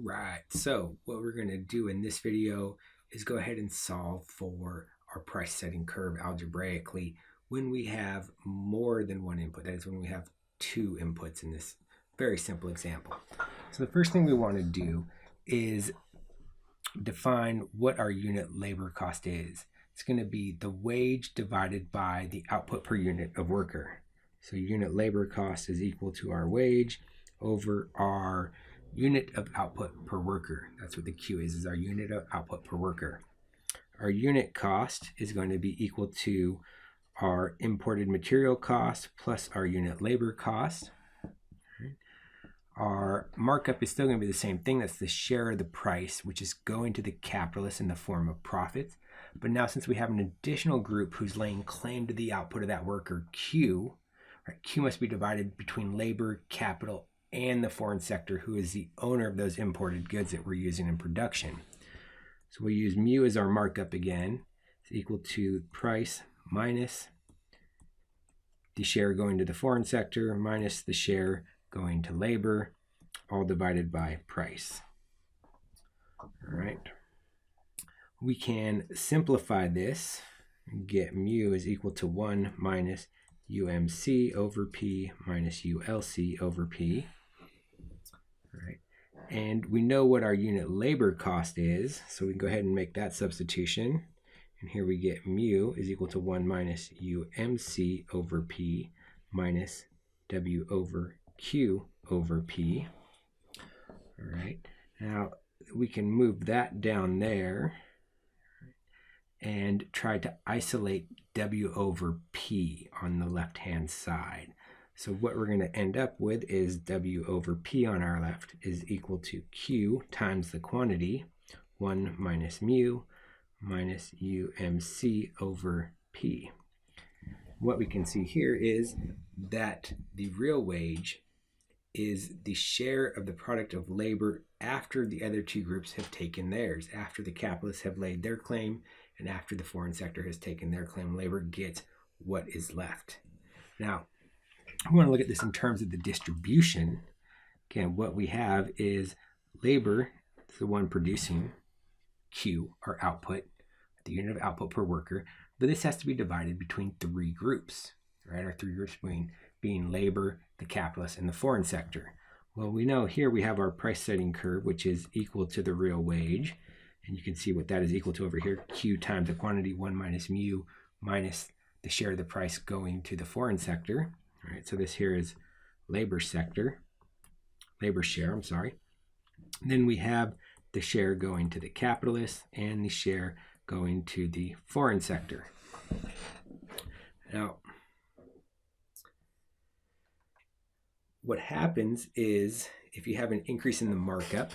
Right, so what we're going to do in this video is go ahead and solve for our price setting curve algebraically when we have more than one input. That is, when we have two inputs in this very simple example. So the first thing we want to do is define what our unit labor cost is. It's going to be the wage divided by the output per unit of worker. So unit labor cost is equal to our wage over our unit of output per worker. That's what the Q is our unit of output per worker. Our unit cost is going to be equal to our imported material cost plus our unit labor cost. Our markup is still going to be the same thing. That's the share of the price, which is going to the capitalist in the form of profits. But now, since we have an additional group who's laying claim to the output of that worker, Q, right, Q must be divided between labor, capital, and the foreign sector, who is the owner of those imported goods that we're using in production. So we use mu as our markup again. It's equal to price minus the share going to the foreign sector minus the share going to labor, all divided by price. All right. We can simplify this and get mu is equal to 1 minus UMC over P minus ULC over P. All right. And we know what our unit labor cost is, so we can go ahead and make that substitution. And here we get mu is equal to 1 minus UMC over P minus W over Q over P. All right. Now we can move that down there and try to isolate W over P on the left-hand side. So what we're going to end up with is W over P on our left is equal to Q times the quantity, 1 minus mu minus UMC over P. What we can see here is that the real wage is the share of the product of labor after the other two groups have taken theirs. After the capitalists have laid their claim and after the foreign sector has taken their claim, labor gets what is left. Now, I want to look at this in terms of the distribution. Again, what we have is labor, the one producing, Q, our output, the unit of output per worker, but this has to be divided between three groups, right? Our three groups being labor, the capitalist, and the foreign sector. Well, we know here we have our price setting curve, which is equal to the real wage. And you can see what that is equal to over here, Q times the quantity, 1 minus mu minus the share of the price going to the foreign sector. All right, so this here is labor share, I'm sorry. Then we have the share going to the capitalist and the share going to the foreign sector. Now, what happens is if you have an increase in the markup,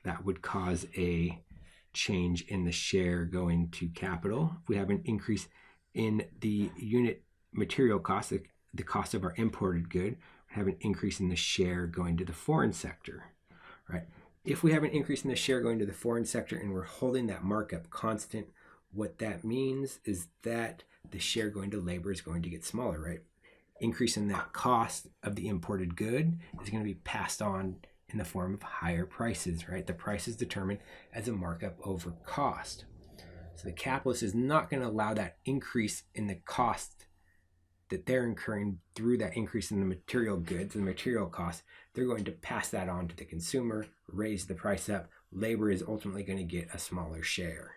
that would cause a change in the share going to capital. If we have an increase in the unit material cost, the cost of our imported good, we have an increase in the share going to the foreign sector, right? If we have an increase in the share going to the foreign sector and we're holding that markup constant, what that means is that the share going to labor is going to get smaller, right? Increase in that cost of the imported good is going to be passed on in the form of higher prices, right? The price is determined as a markup over cost. So the capitalist is not going to allow that increase in the cost that they're incurring through that increase in the material goods and material costs. They're going to pass that on to the consumer, raise the price up. Labor is ultimately going to get a smaller share.